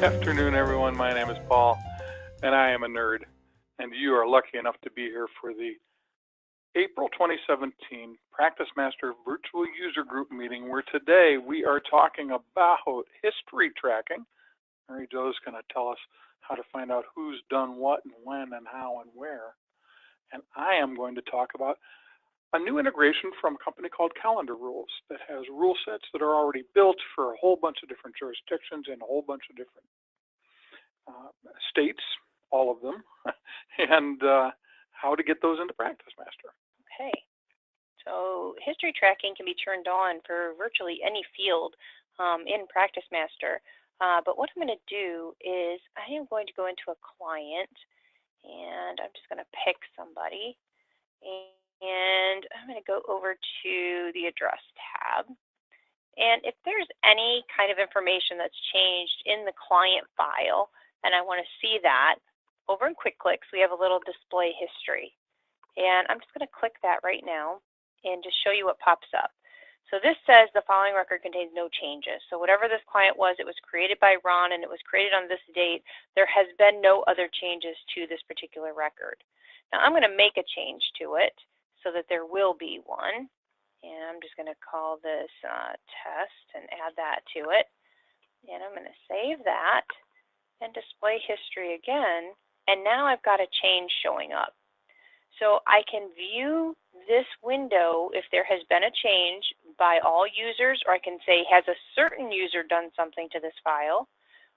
afternoon, everyone. My name is Paul, and I am a nerd. And you are lucky enough to be here for the April 2017 PracticeMaster Virtual User Group meeting, where today we are talking about history tracking. Mary Jo is going to tell us how to find out who's done what and when and how and where. And I am going to talk about a new integration from a company called CalendarRules that has rule sets that are already built for a whole bunch of different jurisdictions in a whole bunch of different states, all of them, and how to get those into PracticeMaster. Okay, so history tracking can be turned on for virtually any field in PracticeMaster, but what I'm going to do is I am going to go into a client, and I'm just going to pick somebody, and I'm going to go over to the address tab. And if there's any kind of information that's changed in the client file, and I want to see that, over in Quick Clicks, we have a little display history. And I'm just going to click that right now and just show you what pops up. So this says the following record contains no changes. So whatever this client was, it was created by Ron and it was created on this date. There has been no other changes to this particular record. Now I'm going to make a change to it so that there will be one. And I'm just going to call this test and add that to it. And I'm going to save that and display history again. And now I've got a change showing up. So I can view this window if there has been a change by all users, or I can say, has a certain user done something to this file,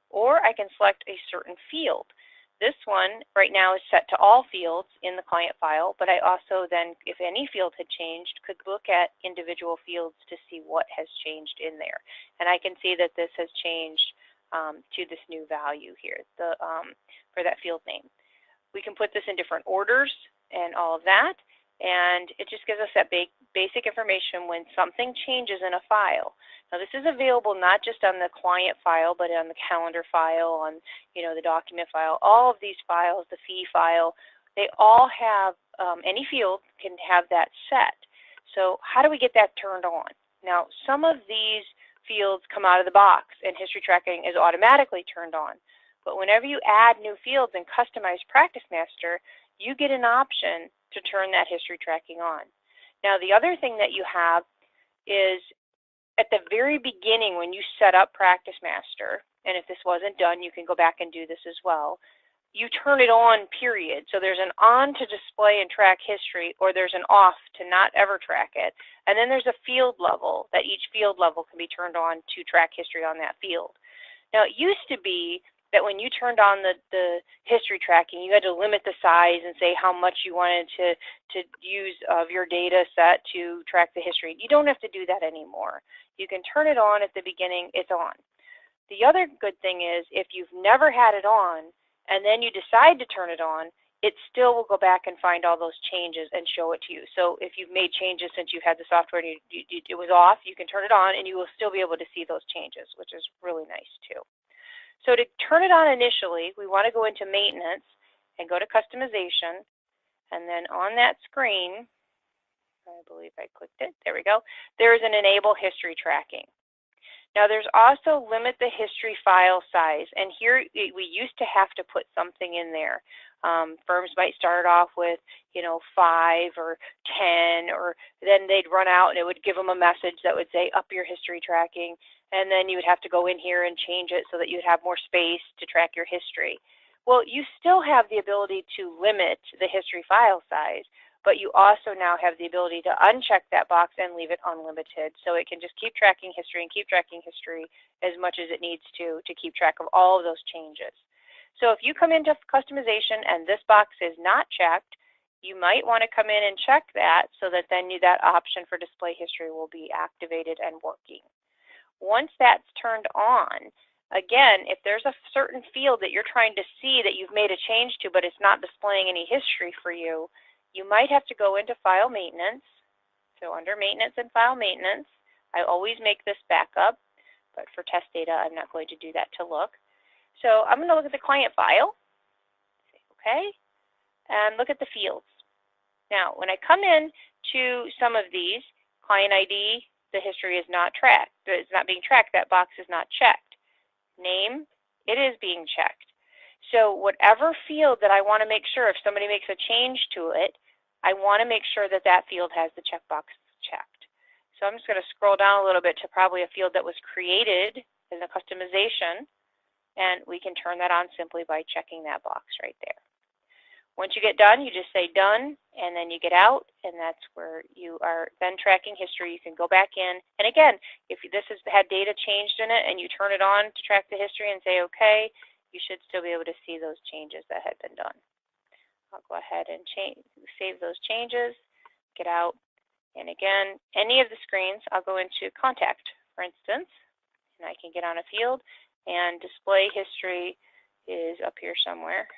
or I can select a certain field. This one right now is set to all fields in the client file, but I also then, if any field had changed, could look at individual fields to see what has changed in there. And I can see that this has changed to this new value here for that field name. We can put this in different orders and all of that, and it just gives us that basic information when something changes in a file. Now this is available not just on the client file, but on the calendar file, on the document file. All of these files, the fee file, they all have, any field can have that set. So how do we get that turned on? Now some of these fields come out of the box and history tracking is automatically turned on. But whenever you add new fields and customize PracticeMaster, you get an option to turn that history tracking on. Now the other thing that you have is at the very beginning when you set up PracticeMaster, and if this wasn't done, you can go back and do this as well, you turn it on, period. So there's an on to display and track history, or there's an off to not ever track it. And then there's a field level that each field level can be turned on to track history on that field. Now it used to be that when you turned on the history tracking, you had to limit the size and say how much you wanted to use of your data set to track the history. You don't have to do that anymore. You can turn it on at the beginning, it's on. The other good thing is if you've never had it on and then you decide to turn it on, it still will go back and find all those changes and show it to you. So if you've made changes since you've had the software and it was off, you can turn it on and you will still be able to see those changes, which is really nice too. So to turn it on initially, we want to go into maintenance and go to customization. And then on that screen, I believe I clicked it, there we go, there is an enable history tracking. Now there's also limit the history file size. And here we used to have to put something in there. Firms might start off with 5 or 10, or then they'd run out and it would give them a message that would say up your history tracking, and then you would have to go in here and change it so that you'd have more space to track your history. Well, you still have the ability to limit the history file size, but you also now have the ability to uncheck that box and leave it unlimited, so it can just keep tracking history and keep tracking history as much as it needs to keep track of all of those changes. So if you come into customization and this box is not checked, you might want to come in and check that so that then that option for display history will be activated and working. Once that's turned on, again, if there's a certain field that you're trying to see that you've made a change to but it's not displaying any history for you, you might have to go into File Maintenance. So under Maintenance and File Maintenance, I always make this backup, but for test data, I'm not going to do that to look. So I'm going to look at the client file, okay, and look at the fields. Now, when I come in to some of these, client ID, the history is not tracked. It's not being tracked. That box is not checked. Name It is being checked. So whatever field that I want to make sure, if somebody makes a change to it, I want to make sure that that field has the checkbox checked. So I'm just going to scroll down a little bit to probably a field that was created in the customization, and we can turn that on simply by checking that box right there. Once you get done, you just say done, and then you get out, and that's where you are then tracking history. You can go back in, and again, if this has had data changed in it and you turn it on to track the history and say okay, you should still be able to see those changes that had been done. I'll go ahead and save those changes, get out, and again, any of the screens, I'll go into contact, for instance, and I can get on a field, and display history is up here somewhere.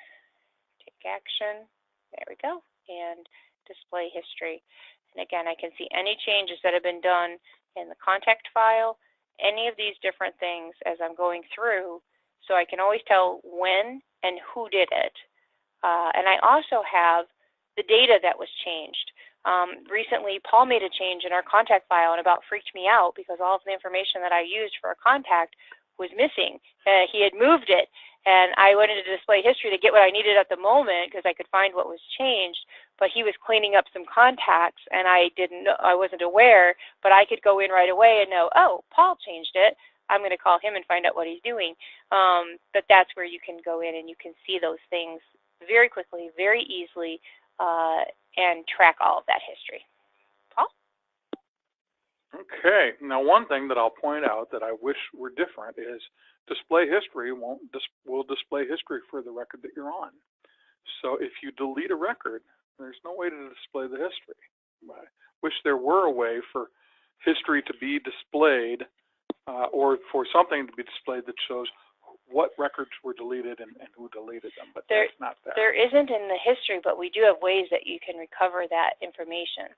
Take action, there we go, and display history. And again, I can see any changes that have been done in the contact file, any of these different things as I'm going through, so I can always tell when and who did it. And I also have the data that was changed. Recently, Paul made a change in our contact file and about freaked me out because all of the information that I used for a contact was missing. He had moved it, and I went into display history to get what I needed at the moment because I could find what was changed, but he was cleaning up some contacts, and I wasn't aware, but I could go in right away and know, oh, Paul changed it. I'm going to call him and find out what he's doing. But that's where you can go in and you can see those things very quickly, very easily, and track all of that history. Paul? Okay. Now, one thing that I'll point out that I wish were different is display history will display history for the record that you're on. So if you delete a record, there's no way to display the history. I wish there were a way for history to be displayed or for something to be displayed that shows what records were deleted and who deleted them, but that's not there. There isn't in the history, but we do have ways that you can recover that information.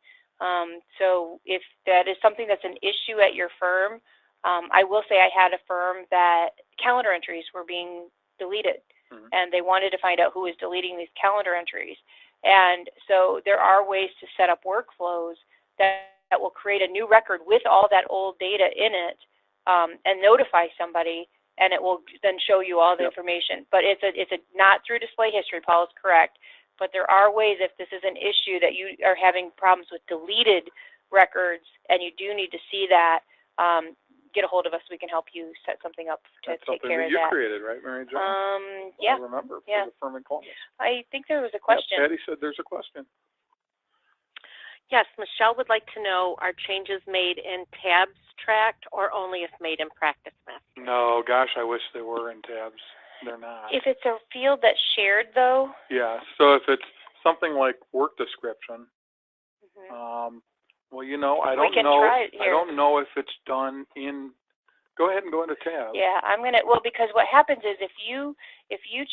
So if that is something that's an issue at your firm, I will say I had a firm that calendar entries were being deleted, and they wanted to find out who was deleting these calendar entries. And so there are ways to set up workflows that will create a new record with all that old data in it, and notify somebody, and it will then show you all the information. But it's not through display history. Paul is correct. But there are ways, if this is an issue that you are having problems with deleted records and you do need to see that, get a hold of us. We can help you set something up to take care of that. That's something that you created, right, Mary Jo? Yeah. I remember, for the firm in Columbus. I think there was a question. Patty said there's a question. Yes, Michelle would like to know, are changes made in tabs tracked or only if made in PracticeMaster? No, gosh, I wish they were in tabs. They're not. If it's a field that's shared, though? Yeah, so if it's something like work description, well, you know, I don't know if it's done in. Go ahead and go into tabs. Yeah, well, because what happens is if you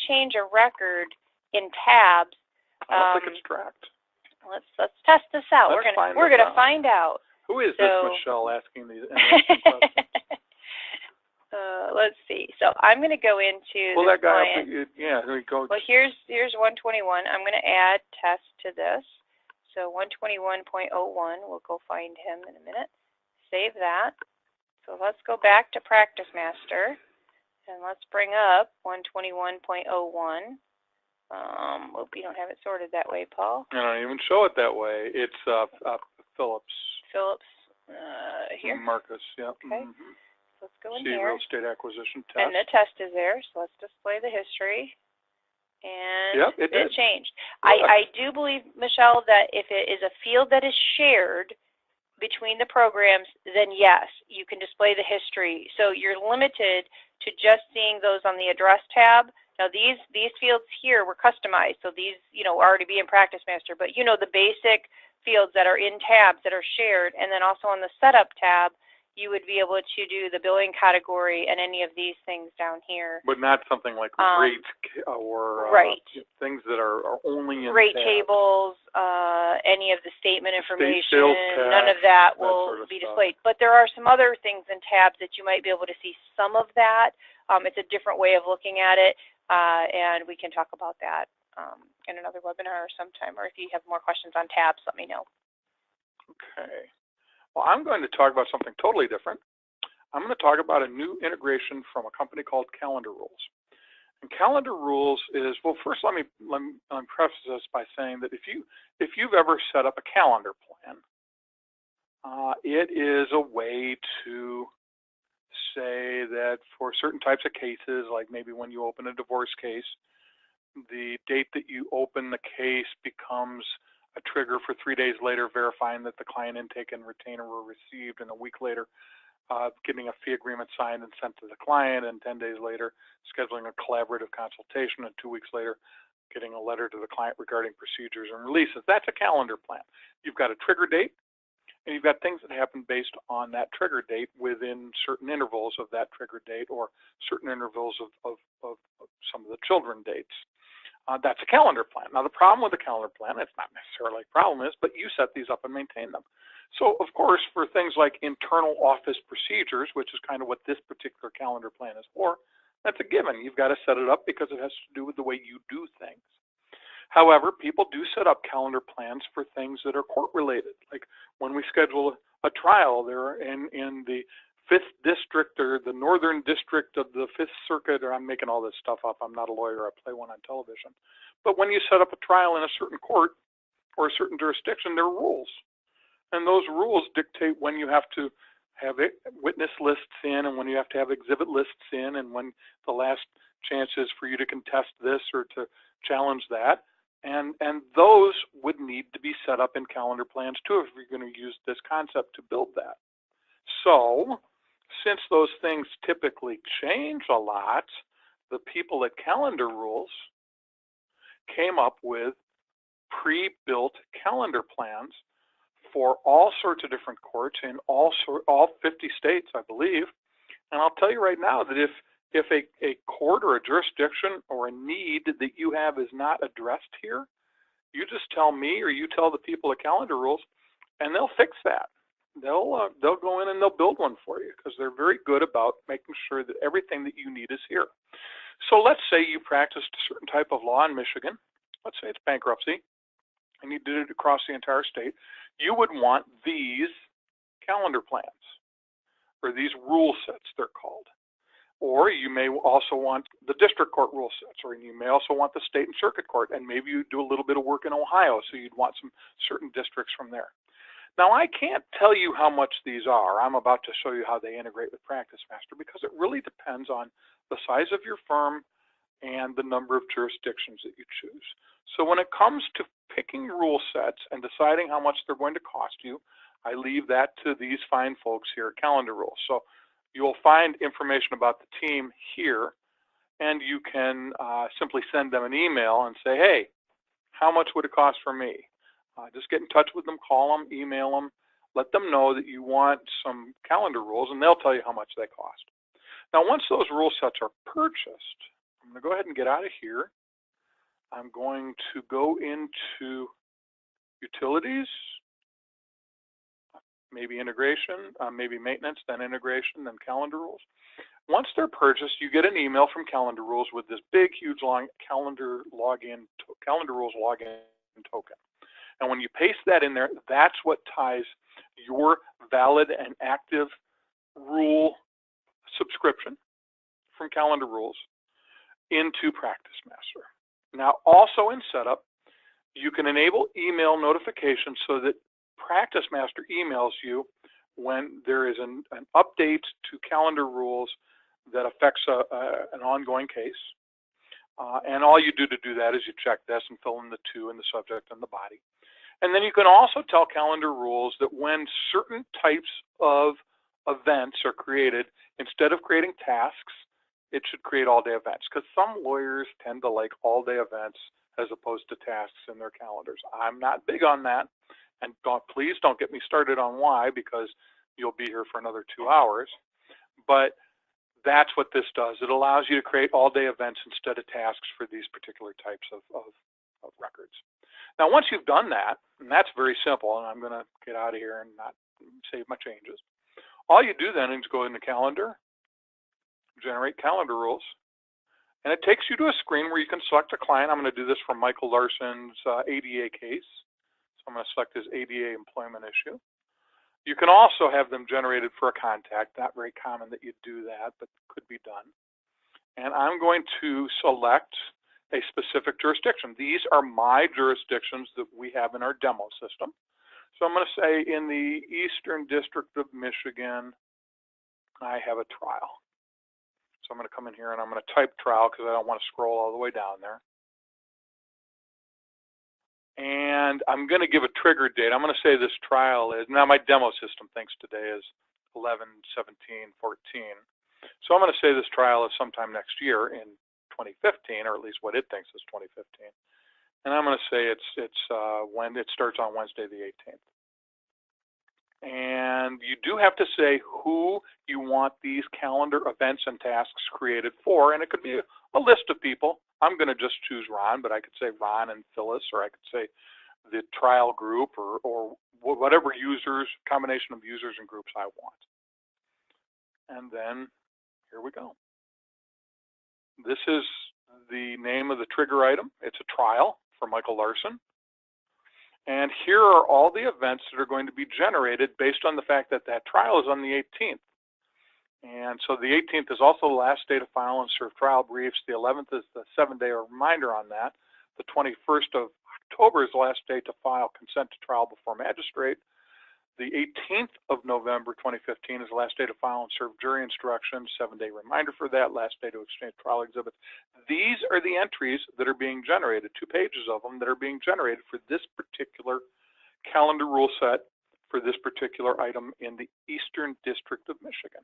change a record in tabs, I don't think it's tracked. Let's test this out. We're gonna find out. Who is this Michelle asking these questions? Let's see. So I'm going to go into that guy client. here we go. Well, here's 121. I'm going to add test to this. So 121.01. We'll go find him in a minute. Save that. So let's go back to PracticeMaster, and let's bring up 121.01. We don't have it sorted that way, Paul. I don't even show it that way. It's Phillips. Here. Marcus. Yep. Okay. Let's go in See here. real estate acquisition test. And the test is there, so let's display the history. And it changed. I do believe, Michelle, that if it is a field that is shared between the programs, then yes, you can display the history. So you're limited to just seeing those on the address tab. Now these fields here were customized, so these already be in PracticeMaster, but the basic fields that are in tabs that are shared, and then also on the setup tab, you would be able to do the billing category and any of these things down here. But not something like rates or things that are only in rate tabs. tables, any of the statement information, sales tax, none of that sort will of be stuff. displayed. But there are some other things in tabs that you might be able to see some of that. It's a different way of looking at it, and we can talk about that in another webinar sometime, or if you have more questions on tabs, let me know. Okay. Well, I'm going to talk about something totally different. I'm going to talk about a new integration from a company called CalendarRules. And calendar rules is, well, first let me preface this by saying that if you've ever set up a calendar plan, it is a way to say that for certain types of cases, like maybe when you open a divorce case, the date that you open the case becomes a trigger for 3 days later verifying that the client intake and retainer were received, and a week later getting a fee agreement signed and sent to the client, and 10 days later scheduling a collaborative consultation, and 2 weeks later getting a letter to the client regarding procedures and releases. That's a calendar plan. You've got a trigger date, and you've got things that happen based on that trigger date within certain intervals of that trigger date, or certain intervals of some of the children dates. That's a calendar plan. Now, the problem with a calendar plan, it's not necessarily a problem is, but you set these up and maintain them. So, of course, for things like internal office procedures, which is kind of what this particular calendar plan is for, that's a given. You've got to set it up because it has to do with the way you do things. However, people do set up calendar plans for things that are court-related. Like when we schedule a trial, they're in the 5th District or the Northern District of the 5th Circuit, or I'm making all this stuff up. I'm not a lawyer. I play one on television. But when you set up a trial in a certain court or a certain jurisdiction, there are rules. And those rules dictate when you have to have witness lists in, and when you have to have exhibit lists in, and when the last chance is for you to contest this or to challenge that. And those would need to be set up in calendar plans too if you're going to use this concept to build that. So, since those things typically change a lot, the people at CalendarRules came up with pre-built calendar plans for all sorts of different courts in all 50 states, I believe. And I'll tell you right now that if a court or a jurisdiction or a need that you have is not addressed here, you just tell me or you tell the people at CalendarRules, and they'll fix that. They'll go in and they'll build one for you because they're very good about making sure that everything that you need is here. So let's say you practiced a certain type of law in Michigan. Let's say it's bankruptcy, and you did it across the entire state. You would want these calendar plans, or these rule sets, they're called. Or you may also want the district court rule sets, or you may also want the state and circuit court, and maybe you do a little bit of work in Ohio, so you'd want some certain districts from there. Now, I can't tell you how much these are. I'm about to show you how they integrate with PracticeMaster because it really depends on the size of your firm and the number of jurisdictions that you choose. So when it comes to picking rule sets and deciding how much they're going to cost you, I leave that to these fine folks here at CalendarRules. So you'll find information about the team here, and you can simply send them an email and say, hey, how much would it cost for me? Just get in touch with them, call them, email them, let them know that you want some calendar rules, and they'll tell you how much they cost. Now, once those rule sets are purchased, I'm going to go ahead and get out of here. I'm going to go into utilities, maybe integration, maybe maintenance, then integration, then CalendarRules. Once they're purchased, you get an email from CalendarRules with this big, huge, long CalendarRules login token. And when you paste that in there, that's what ties your valid and active rule subscription from CalendarRules into PracticeMaster. Now, also in setup, you can enable email notifications so that PracticeMaster emails you when there is an update to CalendarRules that affects an ongoing case. And all you do to do that is you check this and fill in the to in the subject and the body. And then you can also tell CalendarRules that when certain types of events are created, instead of creating tasks, it should create all-day events, because some lawyers tend to like all-day events as opposed to tasks in their calendars. I'm not big on that, and please don't get me started on why, because you'll be here for another 2 hours. But that's what this does. It allows you to create all-day events instead of tasks for these particular types of records. Now, once you've done that, and that's very simple, and I'm going to get out of here and not save my changes. All you do then is go into Calendar, generate CalendarRules, and it takes you to a screen where you can select a client. I'm going to do this for Michael Larson's ADA case. So I'm going to select his ADA employment issue. You can also have them generated for a contact. Not very common that you do that, but could be done. and I'm going to select a specific jurisdiction. These are my jurisdictions that we have in our demo system. So I'm going to say in the Eastern District of Michigan, I have a trial. So I'm going to come in here and I'm going to type trial because I don't want to scroll all the way down there. And I'm going to give a trigger date. I'm going to say this trial is, now my demo system thinks today is 11/17/14. So I'm going to say this trial is sometime next year in 2015, or at least what it thinks is 2015. And I'm going to say when it starts on Wednesday the 18th. And you do have to say who you want these calendar events and tasks created for, and it could be a list of people. I'm going to just choose Ron, but I could say Ron and Phyllis, or I could say the trial group, or whatever combination of users and groups I want. And then here we go. This is the name of the trigger item. It's a trial for Michael Larson. And here are all the events that are going to be generated based on the fact that that trial is on the 18th. And so the 18th is also the last day to file and serve trial briefs. The 11th is the 7-day reminder on that. The 21st of October is the last day to file consent to trial before magistrate. The 18th of November 2015 is the last day to file and serve jury instructions. 7-day reminder for that. Last day to exchange trial exhibits. These are the entries that are being generated, 2 pages of them that are being generated for this particular calendar rule set for this particular item in the Eastern District of Michigan.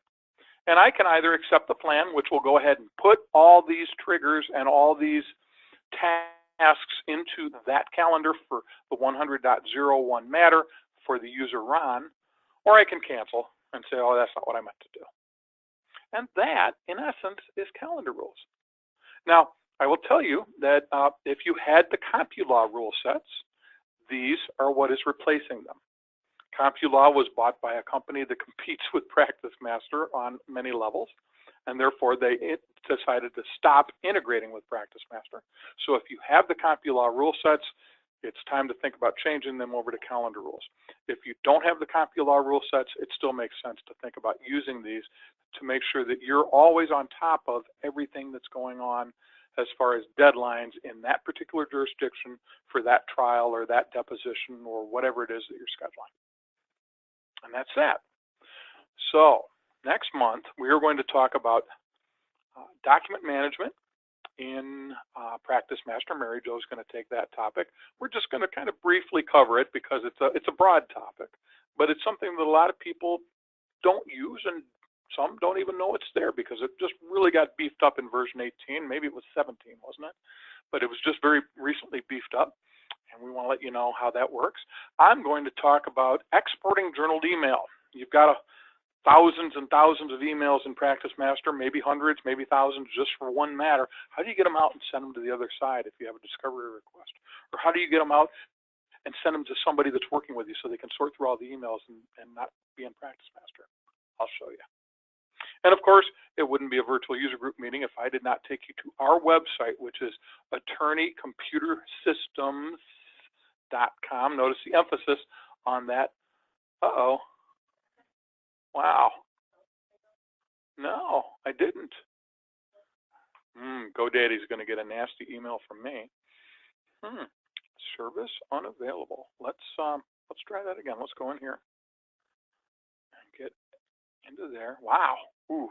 And I can either accept the plan, which will go ahead and put all these triggers and all these tasks into that calendar for the 100.01 matter for the user Ron, or I can cancel and say, oh, that's not what I meant to do. And that, in essence, is calendar rules. Now, I will tell you that if you had the CompuLaw rule sets, these are what is replacing them. CompuLaw was bought by a company that competes with PracticeMaster on many levels, and therefore they decided to stop integrating with PracticeMaster. So if you have the CompuLaw rule sets, it's time to think about changing them over to calendar rules. If you don't have the CompuLaw rule sets, it still makes sense to think about using these to make sure that you're always on top of everything that's going on as far as deadlines in that particular jurisdiction for that trial or that deposition or whatever it is that you're scheduling. And that's that. So next month, we are going to talk about document management in PracticeMaster. Mary Jo is going to take that topic. We're just going to kind of briefly cover it because it's a broad topic, but it's something that a lot of people don't use, and some don't even know it's there because it just really got beefed up in version 18. Maybe it was 17, wasn't it? But it was just very recently beefed up, and we want to let you know how that works. I'm going to talk about exporting journaled email. You've got thousands and thousands of emails in PracticeMaster, maybe hundreds, maybe thousands, just for one matter. How do you get them out and send them to the other side if you have a discovery request? Or how do you get them out and send them to somebody that's working with you so they can sort through all the emails and not be in PracticeMaster? I'll show you. And of course, it wouldn't be a virtual user group meeting if I did not take you to our website, which is attorneycomputersystems.com. Notice the emphasis on that. Uh-oh. Wow. No, I didn't. GoDaddy's going to get a nasty email from me. Service unavailable. Let's try that again. Let's go in here and get into there. Wow. Ooh,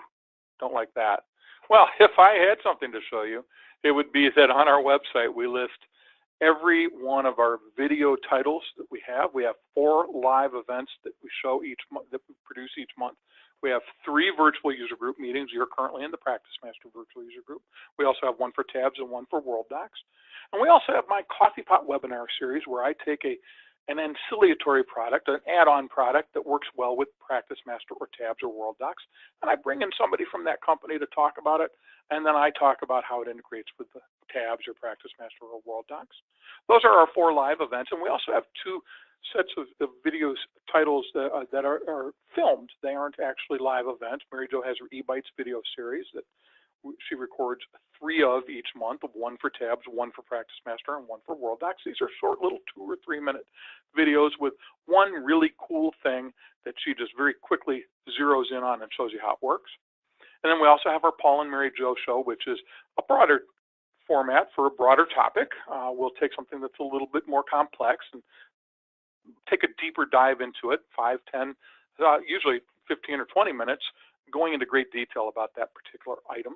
don't like that. Well, if I had something to show you, it would be that on our website we list every one of our video titles that we have. We have 4 live events that we show each month, that we produce each month. We have 3 virtual user group meetings. You're currently in the PracticeMaster virtual user group. We also have 1 for tabs and 1 for World Docs. And we also have my Coffee Pot webinar series where I take an ancillary product, an add-on product that works well with PracticeMaster or tabs or World Docs. And I bring in somebody from that company to talk about it. And then I talk about how it integrates with the tabs or PracticeMaster or World Docs. Those are our 4 live events. And we also have 2 sets of videos titles that are filmed. They aren't actually live events. Mary Jo has her eBytes video series that she records 3 of each month, 1 for tabs, 1 for PracticeMaster, and 1 for World Docs. These are short little 2 or 3 minute videos with one really cool thing that she just very quickly zeroes in on and shows you how it works. And then we also have our Paul and Mary Jo show, which is a broader format for a broader topic. We'll take something that's a little bit more complex and take a deeper dive into it, 5, 10, usually 15 or 20 minutes, going into great detail about that particular item.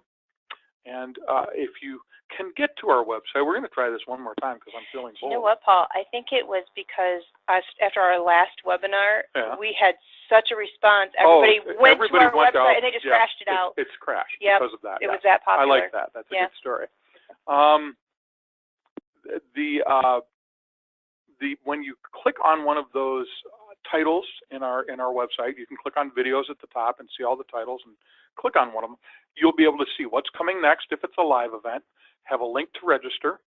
And if you can get to our website, we're going to try this one more time because I'm feeling bold. You know what, Paul? I think it was because after our last webinar, we had such a response. Everybody went to our website and they just crashed it out. It's crashed because of that. It was that popular. I like that. That's a good story. When you click on one of those titles in our website, you can click on videos at the top and see all the titles and click on one of them. You'll be able to see what's coming next if it's a live event, have a link to register.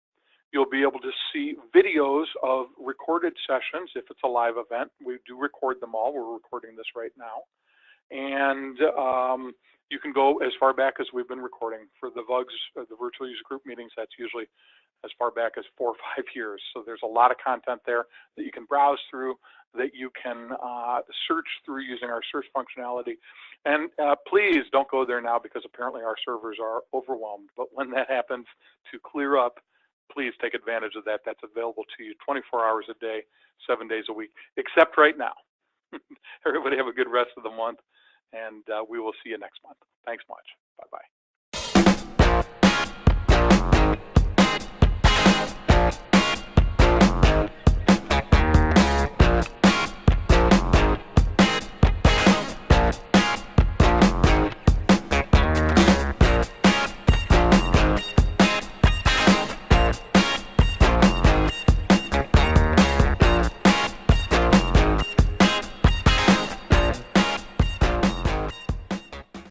You'll be able to see videos of recorded sessions if it's a live event. We do record them all. We're recording this right now. And you can go as far back as we've been recording. For the VUGs, the virtual user group meetings, that's usually as far back as 4 or 5 years. So there's a lot of content there that you can browse through, that you can search through using our search functionality. And please don't go there now because apparently our servers are overwhelmed. But when that happens to clear up, please take advantage of that. That's available to you 24 hours a day, 7 days a week, except right now. Everybody have a good rest of the month, and we will see you next month. Thanks much. Bye-bye.